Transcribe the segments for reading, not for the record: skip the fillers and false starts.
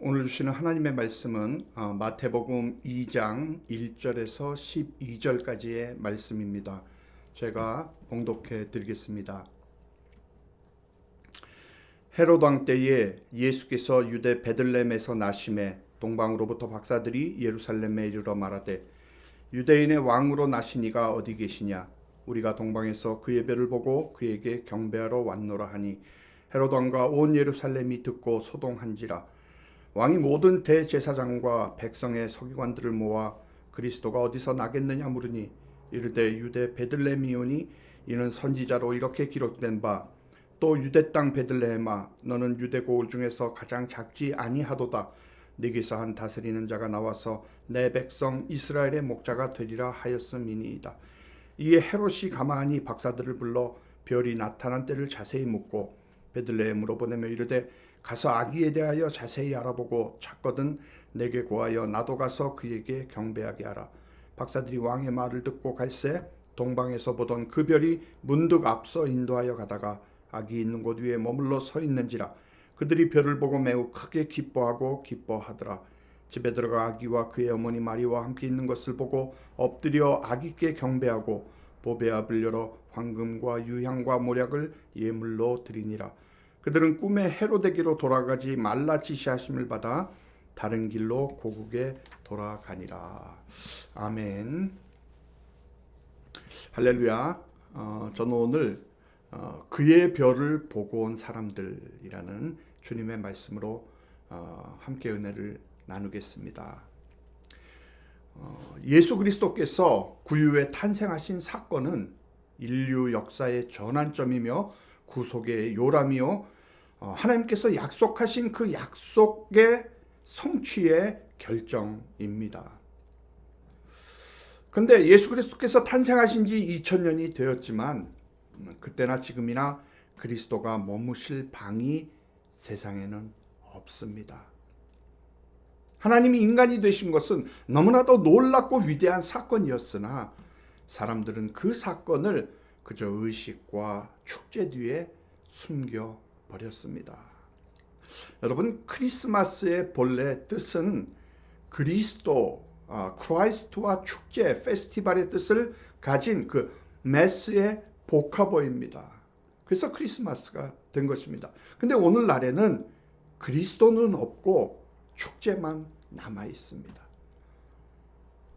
오늘 주시는 하나님의 말씀은 마태복음 2장 1절에서 12절까지의 말씀입니다. 제가 봉독해 드리겠습니다. 헤롯 왕 때에 예수께서 유대 베들레헴에서 나심에 동방으로부터 박사들이 예루살렘에 이르러 말하되 유대인의 왕으로 나신 이가 어디 계시냐? 우리가 동방에서 그의 별을 보고 그에게 경배하러 왔노라 하니 헤롯 왕과 온 예루살렘이 듣고 소동한지라. 왕이 모든 대제사장과 백성의 서기관들을 모아 그리스도가 어디서 나겠느냐 물으니 이르되 유대 베들레헴이오니 이는 선지자로 이렇게 기록된 바 또 유대 땅 베들레헴아 너는 유대 고을 중에서 가장 작지 아니하도다. 네게서 한 다스리는 자가 나와서 내 백성 이스라엘의 목자가 되리라 하였음이니이다. 이에 헤롯이 가만히 박사들을 불러 별이 나타난 때를 자세히 묻고 베들레헴으로 보내며 이르되 가서 아기에 대하여 자세히 알아보고 찾거든 내게 고하여 나도 가서 그에게 경배하게 하라. 박사들이 왕의 말을 듣고 갈새 동방에서 보던 그 별이 문득 앞서 인도하여 가다가 아기 있는 곳 위에 머물러 서 있는지라. 그들이 별을 보고 매우 크게 기뻐하고 기뻐하더라. 집에 들어가 아기와 그의 어머니 마리와 함께 있는 것을 보고 엎드려 아기께 경배하고 보배압을 열어 황금과 유향과 모략을 예물로 드리니라. 그들은 꿈에 헤롯에게로 돌아가지 말라 지시하심을 받아 다른 길로 고국에 돌아가니라. 아멘. 할렐루야. 저는 오늘 그의 별을 보고 온 사람들이라는 주님의 말씀으로 함께 은혜를 나누겠습니다. 예수 그리스도께서 구유에 탄생하신 사건은 인류 역사의 전환점이며 구속의 요람이요 하나님께서 약속하신 그 약속의 성취의 결정입니다. 그런데 예수 그리스도께서 탄생하신 지 2000년이 되었지만 그때나 지금이나 그리스도가 머무실 방이 세상에는 없습니다. 하나님이 인간이 되신 것은 너무나도 놀랍고 위대한 사건이었으나 사람들은 그 사건을 그저 의식과 축제 뒤에 숨겨버렸습니다. 여러분, 크리스마스의 본래 뜻은 그리스도, 크라이스트와 축제, 페스티벌의 뜻을 가진 그 메스의 복합어입니다. 그래서 크리스마스가 된 것입니다. 근데 오늘날에는 그리스도는 없고 축제만 남아 있습니다.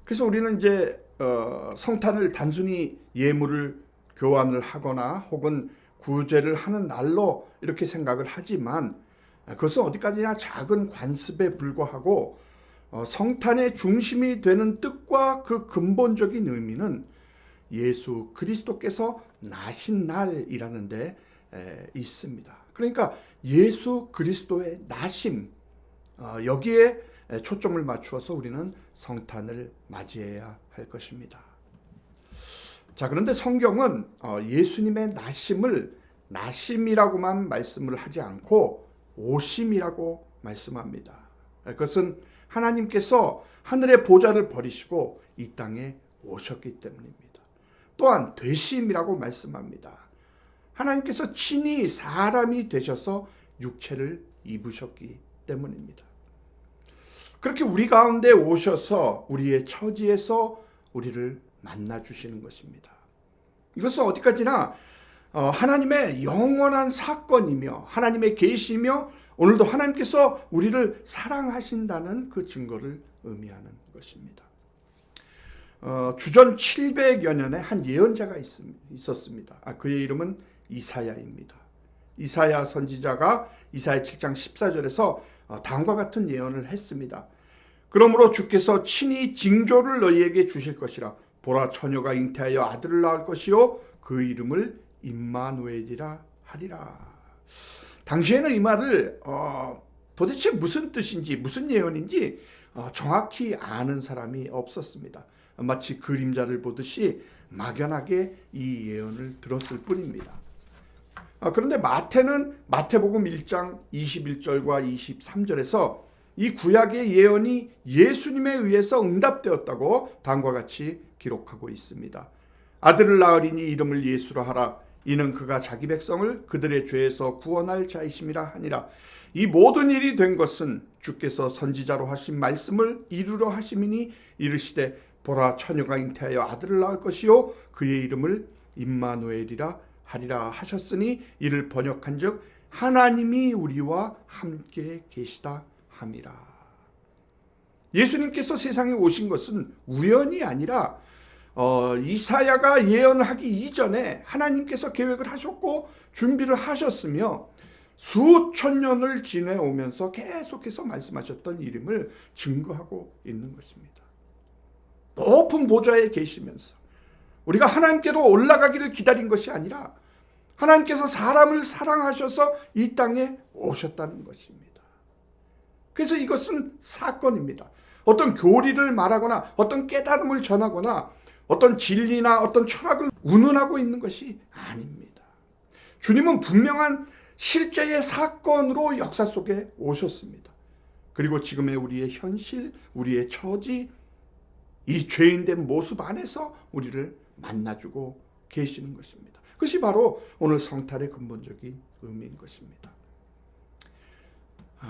그래서 우리는 이제 성탄을 단순히 예물을 교환을 하거나 혹은 구제를 하는 날로 이렇게 생각을 하지만 그것은 어디까지나 작은 관습에 불과하고 성탄의 중심이 되는 뜻과 그 근본적인 의미는 예수 그리스도께서 나신 날이라는 데 있습니다. 그러니까 예수 그리스도의 나심, 여기에 초점을 맞추어서 우리는 성탄을 맞이해야 할 것입니다. 자, 그런데 성경은 예수님의 나심을 나심이라고만 말씀을 하지 않고 오심이라고 말씀합니다. 그것은 하나님께서 하늘의 보좌를 버리시고 이 땅에 오셨기 때문입니다. 또한 되심이라고 말씀합니다. 하나님께서 친히 사람이 되셔서 육체를 입으셨기 때문입니다. 그렇게 우리 가운데 오셔서 우리의 처지에서 우리를 만나주시는 것입니다. 이것은 어디까지나 하나님의 영원한 사건이며 하나님의 계시며 오늘도 하나님께서 우리를 사랑하신다는 그 증거를 의미하는 것입니다. 주전 700여 년에 한 예언자가 있었습니다. 그의 이름은 이사야입니다. 이사야 선지자가 이사야 7장 14절에서 다음과 같은 예언을 했습니다. 그러므로 주께서 친히 징조를 너희에게 주실 것이라. 보라, 처녀가 잉태하여 아들을 낳을 것이요 그 이름을 임마누엘이라 하리라. 당시에는 이 말을 도대체 무슨 뜻인지 무슨 예언인지 정확히 아는 사람이 없었습니다. 마치 그림자를 보듯이 막연하게 이 예언을 들었을 뿐입니다. 그런데 마태는 마태복음 1장 21절과 23절에서 이 구약의 예언이 예수님에 의해서 응답되었다고 다음과 같이 기록하고 있습니다. 아들을 낳으리니 이름을 예수라 하라. 이는 그가 자기 백성을 그들의 죄에서 구원할 자이심이라 하니라. 이 모든 일이 된 것은 주께서 선지자로 하신 말씀을 이루려 하심이니 이르시되 보라 처녀가 잉태하여 아들을 낳을 것이요 그의 이름을 임마누엘이라 하리라 하셨으니 이를 번역한즉 하나님이 우리와 함께 계시다 함이라. 예수님께서 세상에 오신 것은 우연이 아니라 이사야가 예언하기 이전에 하나님께서 계획을 하셨고 준비를 하셨으며 수천 년을 지내오면서 계속해서 말씀하셨던 이름을 증거하고 있는 것입니다. 높은 보좌에 계시면서 우리가 하나님께로 올라가기를 기다린 것이 아니라 하나님께서 사람을 사랑하셔서 이 땅에 오셨다는 것입니다. 그래서 이것은 사건입니다. 어떤 교리를 말하거나 어떤 깨달음을 전하거나 어떤 진리나 어떤 철학을 운운하고 있는 것이 아닙니다. 주님은 분명한 실제의 사건으로 역사 속에 오셨습니다. 그리고 지금의 우리의 현실, 우리의 처지, 이 죄인된 모습 안에서 우리를 만나주고 계시는 것입니다. 그것이 바로 오늘 성탄의 근본적인 의미인 것입니다.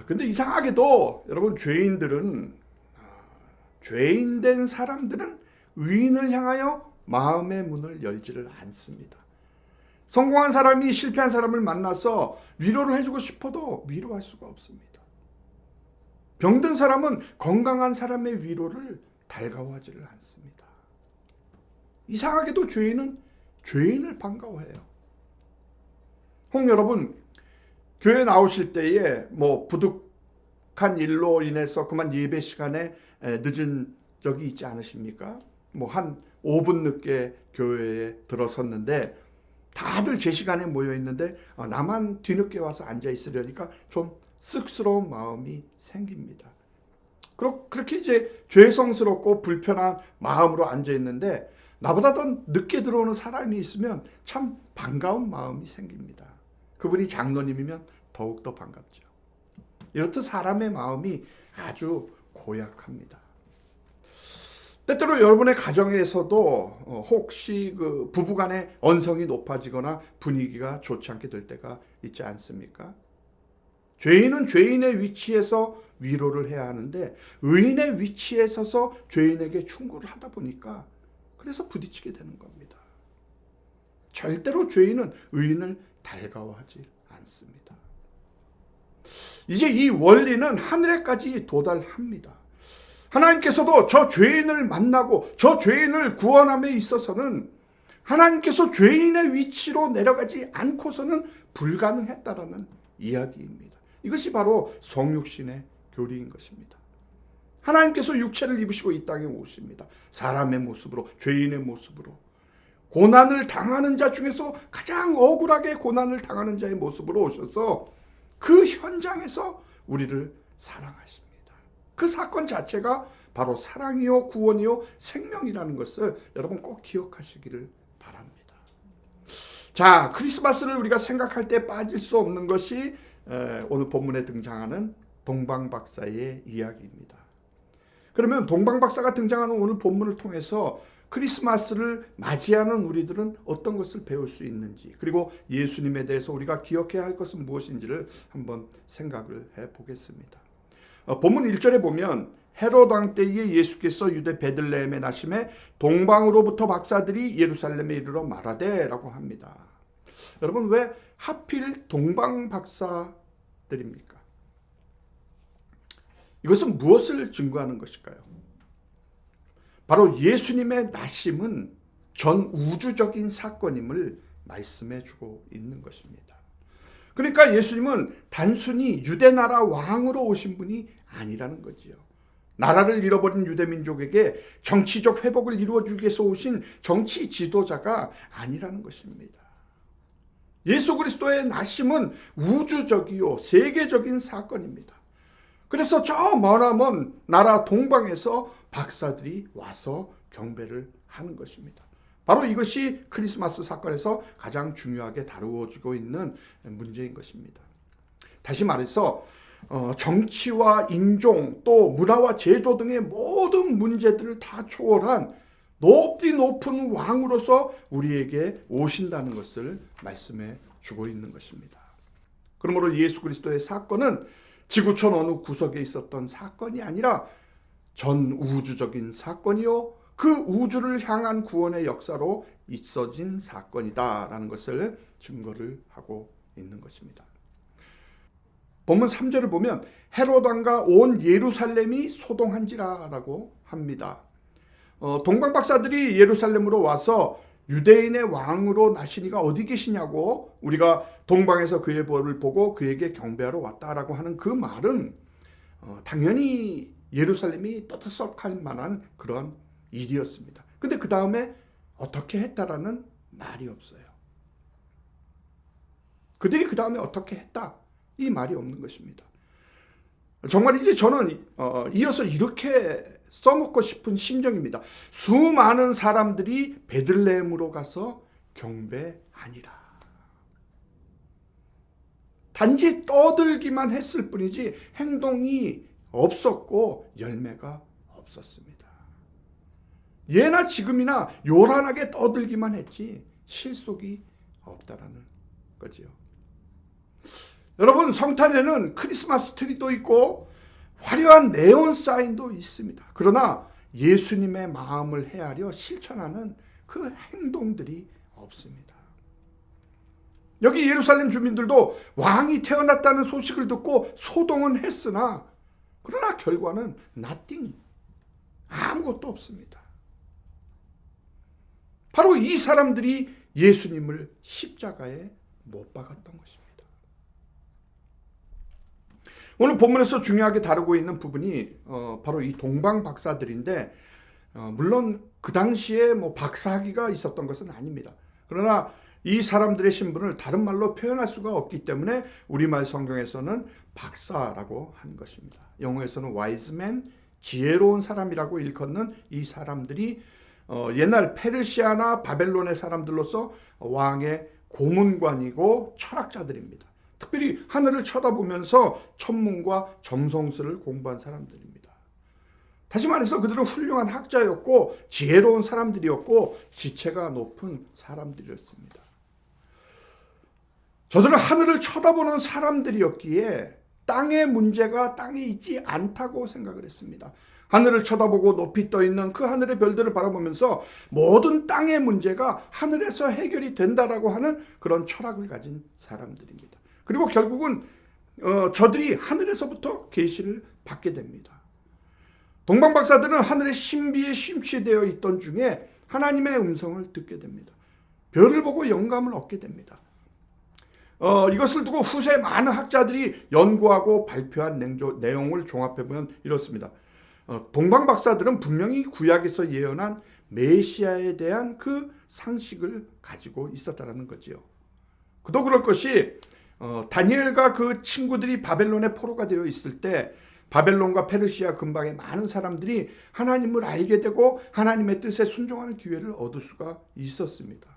근데 이상하게도 여러분 죄인된 사람들은 의인을 향하여 마음의 문을 열지를 않습니다. 성공한 사람이 실패한 사람을 만나서 위로를 해주고 싶어도 위로할 수가 없습니다. 병든 사람은 건강한 사람의 위로를 달가워하지를 않습니다. 이상하게도 죄인은 죄인을 반가워해요. 혹 여러분 교회 나오실 때에 부득한 일로 인해서 그만 예배 시간에 늦은 적이 있지 않으십니까? 한 5분 늦게 교회에 들어섰는데 다들 제 시간에 모여 있는데 나만 뒤늦게 와서 앉아 있으려니까 좀 쑥스러운 마음이 생깁니다. 그렇게 이제 죄성스럽고 불편한 마음으로 앉아 있는데 나보다 더 늦게 들어오는 사람이 있으면 참 반가운 마음이 생깁니다. 그분이 장로님이면 더욱더 반갑죠. 이렇듯 사람의 마음이 아주 고약합니다. 때때로 여러분의 가정에서도 혹시 부부간의 언성이 높아지거나 분위기가 좋지 않게 될 때가 있지 않습니까? 죄인은 죄인의 위치에서 위로를 해야 하는데 의인의 위치에 서서 죄인에게 충고를 하다 보니까 그래서 부딪히게 되는 겁니다. 절대로 죄인은 의인을 달가워하지 않습니다. 이제 이 원리는 하늘에까지 도달합니다. 하나님께서도 저 죄인을 만나고 저 죄인을 구원함에 있어서는 하나님께서 죄인의 위치로 내려가지 않고서는 불가능했다라는 이야기입니다. 이것이 바로 성육신의 교리인 것입니다. 하나님께서 육체를 입으시고 이 땅에 오십니다. 사람의 모습으로, 죄인의 모습으로. 고난을 당하는 자 중에서 가장 억울하게 고난을 당하는 자의 모습으로 오셔서 그 현장에서 우리를 사랑하십니다. 그 사건 자체가 바로 사랑이요 구원이요 생명이라는 것을 여러분 꼭 기억하시기를 바랍니다. 자, 크리스마스를 우리가 생각할 때 빠질 수 없는 것이 오늘 본문에 등장하는 동방박사의 이야기입니다. 그러면 동방박사가 등장하는 오늘 본문을 통해서 크리스마스를 맞이하는 우리들은 어떤 것을 배울 수 있는지, 그리고 예수님에 대해서 우리가 기억해야 할 것은 무엇인지를 한번 생각을 해보겠습니다. 본문 1절에 보면 헤롯 왕 때에 예수께서 유대 베들레헴에 나심에 동방으로부터 박사들이 예루살렘에 이르러 말하되 라고 합니다. 여러분 왜 하필 동방 박사들입니까? 이것은 무엇을 증거하는 것일까요? 바로 예수님의 나심은 전 우주적인 사건임을 말씀해 주고 있는 것입니다. 그러니까 예수님은 단순히 유대나라 왕으로 오신 분이 아니라는 거지요. 나라를 잃어버린 유대민족에게 정치적 회복을 이루어주기 위해서 오신 정치 지도자가 아니라는 것입니다. 예수 그리스도의 나심은 우주적이요 세계적인 사건입니다. 그래서 저 머나먼 나라 동방에서 박사들이 와서 경배를 하는 것입니다. 바로 이것이 크리스마스 사건에서 가장 중요하게 다루어지고 있는 문제인 것입니다. 다시 말해서 정치와 인종 또 문화와 제도 등의 모든 문제들을 다 초월한 높디 높은 왕으로서 우리에게 오신다는 것을 말씀해 주고 있는 것입니다. 그러므로 예수 그리스도의 사건은 지구촌 어느 구석에 있었던 사건이 아니라 전 우주적인 사건이요, 그 우주를 향한 구원의 역사로 있어진 사건이다라는 것을 증거를 하고 있는 것입니다. 본문 3절을 보면 헤롯 왕과 온 예루살렘이 소동한지라라고 합니다. 동방 박사들이 예루살렘으로 와서 유대인의 왕으로 나시니가 어디 계시냐고, 우리가 동방에서 그의 벌을 보고 그에게 경배하러 왔다라고 하는 그 말은 당연히 예루살렘이 떠들썩할 만한 그런 일이었습니다. 근데 그 다음에 어떻게 했다라는 말이 없어요. 그들이 그 다음에 어떻게 했다, 이 말이 없는 것입니다. 정말 이제 저는 이어서 이렇게 써놓고 싶은 심정입니다. 수많은 사람들이 베들레헴으로 가서 경배하니라. 단지 떠들기만 했을 뿐이지 행동이 없었고 열매가 없었습니다. 예나 지금이나 요란하게 떠들기만 했지 실속이 없다라는 거지요. 여러분, 성탄에는 크리스마스 트리도 있고 화려한 네온 사인도 있습니다. 그러나 예수님의 마음을 헤아려 실천하는 그 행동들이 없습니다. 여기 예루살렘 주민들도 왕이 태어났다는 소식을 듣고 소동은 했으나 그러나 결과는 nothing, 아무것도 없습니다. 바로 이 사람들이 예수님을 십자가에 못 박았던 것입니다. 오늘 본문에서 중요하게 다루고 있는 부분이 바로 이 동방 박사들인데, 물론 그 당시에 박사학위가 있었던 것은 아닙니다. 그러나 이 사람들의 신분을 다른 말로 표현할 수가 없기 때문에 우리말 성경에서는 박사라고 한 것입니다. 영어에서는 wise man, 지혜로운 사람이라고 일컫는 이 사람들이 옛날 페르시아나 바벨론의 사람들로서 왕의 고문관이고 철학자들입니다. 특별히 하늘을 쳐다보면서 천문과 점성술을 공부한 사람들입니다. 다시 말해서 그들은 훌륭한 학자였고 지혜로운 사람들이었고 지체가 높은 사람들이었습니다. 저들은 하늘을 쳐다보는 사람들이었기에 땅의 문제가 땅에 있지 않다고 생각을 했습니다. 하늘을 쳐다보고 높이 떠있는 그 하늘의 별들을 바라보면서 모든 땅의 문제가 하늘에서 해결이 된다라고 하는 그런 철학을 가진 사람들입니다. 그리고 결국은 저들이 하늘에서부터 계시를 받게 됩니다. 동방 박사들은 하늘의 신비에 심취되어 있던 중에 하나님의 음성을 듣게 됩니다. 별을 보고 영감을 얻게 됩니다. 이것을 두고 후세 많은 학자들이 연구하고 발표한 내용을 종합해보면 이렇습니다. 동방 박사들은 분명히 구약에서 예언한 메시아에 대한 그 상식을 가지고 있었다는 거지요. 그도 그럴 것이 다니엘과 그 친구들이 바벨론의 포로가 되어 있을 때 바벨론과 페르시아 근방의 많은 사람들이 하나님을 알게 되고 하나님의 뜻에 순종하는 기회를 얻을 수가 있었습니다.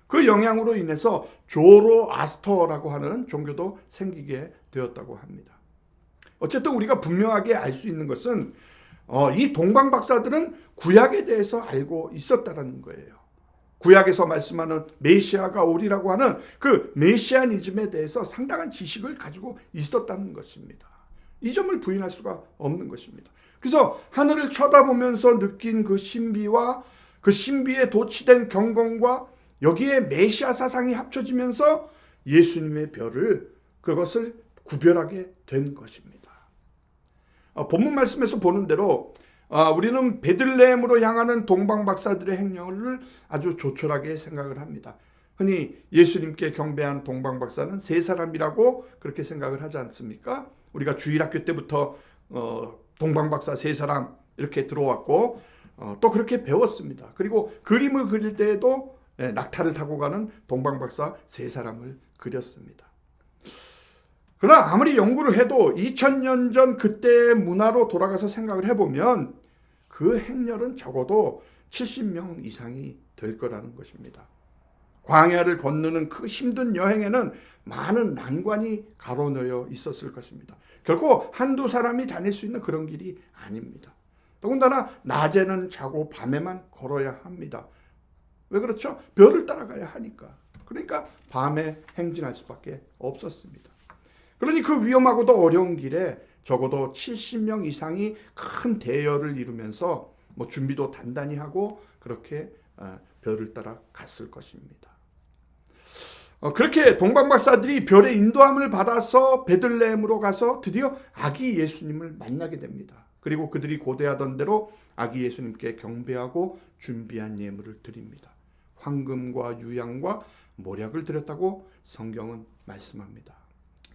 그 영향으로 인해서 조로아스터라고 하는 종교도 생기게 되었다고 합니다. 어쨌든 우리가 분명하게 알 수 있는 것은 이 동방 박사들은 구약에 대해서 알고 있었다는 거예요. 구약에서 말씀하는 메시아가 오리라고 하는 그 메시아니즘에 대해서 상당한 지식을 가지고 있었다는 것입니다. 이 점을 부인할 수가 없는 것입니다. 그래서 하늘을 쳐다보면서 느낀 그 신비와 그 신비에 도취된 경건과 여기에 메시아 사상이 합쳐지면서 예수님의 별을 그것을 구별하게 된 것입니다. 본문 말씀에서 보는 대로 우리는 베들레헴으로 향하는 동방 박사들의 행렬을 아주 조촐하게 생각을 합니다. 흔히 예수님께 경배한 동방 박사는 세 사람이라고 그렇게 생각을 하지 않습니까? 우리가 주일학교 때부터 동방 박사 세 사람 이렇게 들어왔고 또 그렇게 배웠습니다. 그리고 그림을 그릴 때에도 낙타를 타고 가는 동방 박사 세 사람을 그렸습니다. 그러나 아무리 연구를 해도 2000년 전 그때의 문화로 돌아가서 생각을 해보면 그 행렬은 적어도 70명 이상이 될 거라는 것입니다. 광야를 건너는 그 힘든 여행에는 많은 난관이 가로놓여 있었을 것입니다. 결코 한두 사람이 다닐 수 있는 그런 길이 아닙니다. 더군다나 낮에는 자고 밤에만 걸어야 합니다. 왜 그렇죠? 별을 따라가야 하니까. 그러니까 밤에 행진할 수밖에 없었습니다. 그러니 그 위험하고도 어려운 길에 적어도 70명 이상이 큰 대열을 이루면서 준비도 단단히 하고 그렇게 별을 따라 갔을 것입니다. 그렇게 동방박사들이 별의 인도함을 받아서 베들레헴으로 가서 드디어 아기 예수님을 만나게 됩니다. 그리고 그들이 고대하던 대로 아기 예수님께 경배하고 준비한 예물을 드립니다. 황금과 유향과 모략을 드렸다고 성경은 말씀합니다.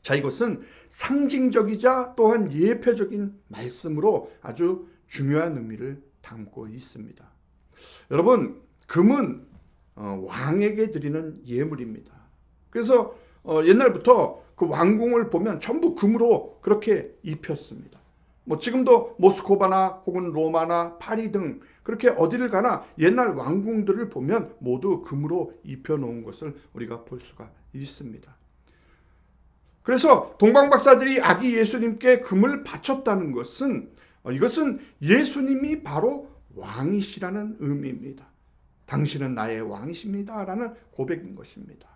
자, 이것은 상징적이자 또한 예표적인 말씀으로 아주 중요한 의미를 담고 있습니다. 여러분, 금은 왕에게 드리는 예물입니다. 그래서 옛날부터 그 왕궁을 보면 전부 금으로 그렇게 입혔습니다. 지금도 모스크바나 혹은 로마나 파리 등 그렇게 어디를 가나 옛날 왕궁들을 보면 모두 금으로 입혀놓은 것을 우리가 볼 수가 있습니다. 그래서 동방박사들이 아기 예수님께 금을 바쳤다는 것은 이것은 예수님이 바로 왕이시라는 의미입니다. 당신은 나의 왕이십니다 라는 고백인 것입니다.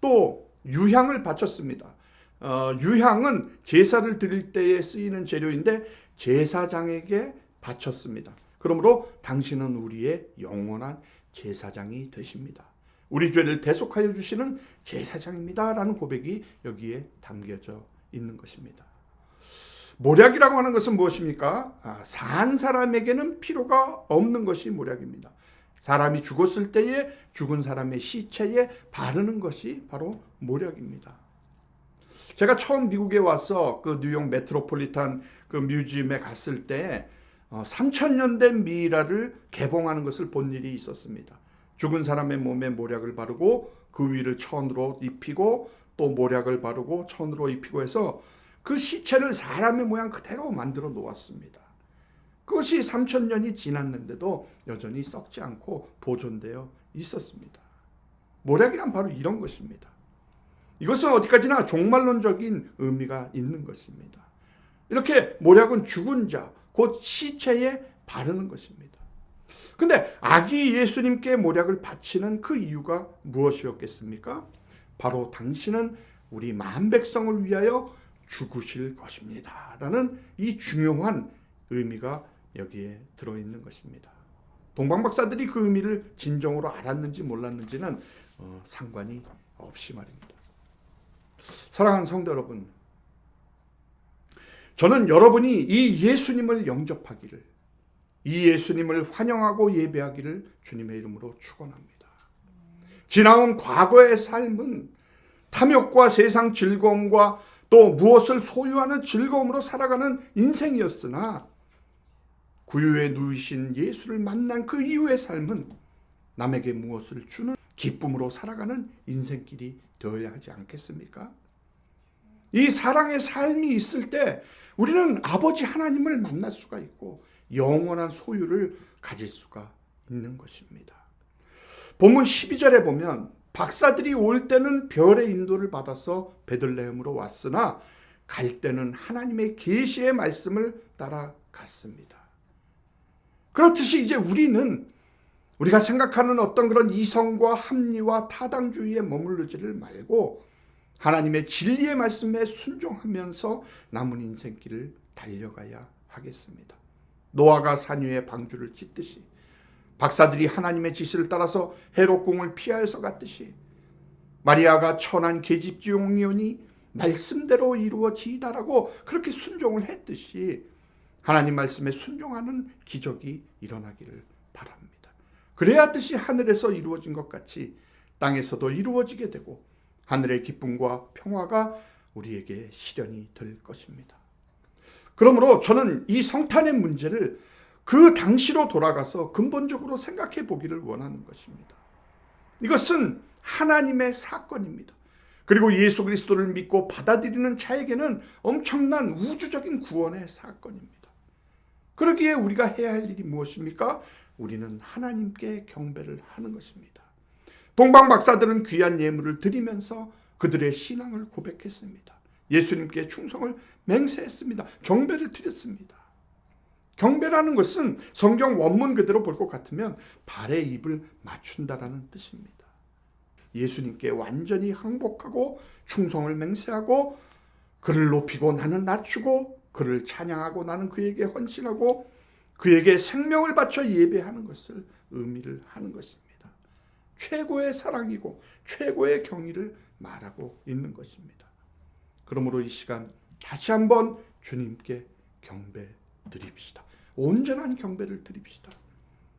또 유향을 바쳤습니다. 유향은 제사를 드릴 때에 쓰이는 재료인데 제사장에게 바쳤습니다. 그러므로 당신은 우리의 영원한 제사장이 되십니다. 우리 죄를 대속하여 주시는 제사장입니다 라는 고백이 여기에 담겨져 있는 것입니다. 모략이라고 하는 것은 무엇입니까? 산 사람에게는 필요가 없는 것이 모략입니다. 사람이 죽었을 때에 죽은 사람의 시체에 바르는 것이 바로 모략입니다. 제가 처음 미국에 와서 그 뉴욕 메트로폴리탄 그 뮤지엄에 갔을 때 3000년 된 미이라를 개봉하는 것을 본 일이 있었습니다. 죽은 사람의 몸에 모략을 바르고 그 위를 천으로 입히고 또 모략을 바르고 천으로 입히고 해서 그 시체를 사람의 모양 그대로 만들어 놓았습니다. 그것이 3000년이 지났는데도 여전히 썩지 않고 보존되어 있었습니다. 모략이란 바로 이런 것입니다. 이것은 어디까지나 종말론적인 의미가 있는 것입니다. 이렇게 모략은 죽은 자, 곧 시체에 바르는 것입니다. 근데 아기 예수님께 모략을 바치는 그 이유가 무엇이었겠습니까? 바로 당신은 우리 만 백성을 위하여 죽으실 것입니다 라는 이 중요한 의미가 여기에 들어있는 것입니다. 동방박사들이 그 의미를 진정으로 알았는지 몰랐는지는 상관이 없이 말입니다. 사랑하는 성도 여러분, 저는 여러분이 이 예수님을 영접하기를, 이 예수님을 환영하고 예배하기를 주님의 이름으로 축원합니다. 지나온 과거의 삶은 탐욕과 세상 즐거움과 또 무엇을 소유하는 즐거움으로 살아가는 인생이었으나 구유에 누이신 예수를 만난 그 이후의 삶은 남에게 무엇을 주는 기쁨으로 살아가는 인생길이 되어야 하지 않겠습니까? 이 사랑의 삶이 있을 때 우리는 아버지 하나님을 만날 수가 있고 영원한 소유를 가질 수가 있는 것입니다. 본문 12절에 보면 박사들이 올 때는 별의 인도를 받아서 베들레헴으로 왔으나 갈 때는 하나님의 계시의 말씀을 따라갔습니다. 그렇듯이 이제 우리가 생각하는 어떤 그런 이성과 합리와 타당주의에 머무르지를 말고 하나님의 진리의 말씀에 순종하면서 남은 인생길을 달려가야 하겠습니다. 노아가 산 위에 방주를 짓듯이 박사들이 하나님의 지시를 따라서 헤롯궁을 피하여서 갔듯이 마리아가 천한 계집종이오니 말씀대로 이루어지이다라고 그렇게 순종을 했듯이 하나님 말씀에 순종하는 기적이 일어나기를 바랍니다. 그래야 뜻이 하늘에서 이루어진 것 같이 땅에서도 이루어지게 되고 하늘의 기쁨과 평화가 우리에게 실현이 될 것입니다. 그러므로 저는 이 성탄의 문제를 그 당시로 돌아가서 근본적으로 생각해 보기를 원하는 것입니다. 이것은 하나님의 사건입니다. 그리고 예수 그리스도를 믿고 받아들이는 자에게는 엄청난 우주적인 구원의 사건입니다. 그러기에 우리가 해야 할 일이 무엇입니까? 우리는 하나님께 경배를 하는 것입니다. 동방박사들은 귀한 예물을 드리면서 그들의 신앙을 고백했습니다. 예수님께 충성을 맹세했습니다. 경배를 드렸습니다. 경배라는 것은 성경 원문 그대로 볼 것 같으면 발에 입을 맞춘다라는 뜻입니다. 예수님께 완전히 항복하고 충성을 맹세하고 그를 높이고 나는 낮추고 그를 찬양하고 나는 그에게 헌신하고 그에게 생명을 바쳐 예배하는 것을 의미를 하는 것입니다. 최고의 사랑이고 최고의 경의를 말하고 있는 것입니다. 그러므로 이 시간 다시 한번 주님께 경배 드립시다. 온전한 경배를 드립시다.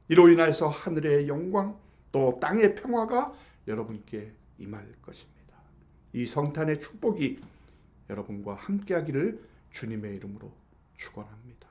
이로 인해서 하늘의 영광 또 땅의 평화가 여러분께 임할 것입니다. 이 성탄의 축복이 여러분과 함께하기를 주님의 이름으로 축원합니다.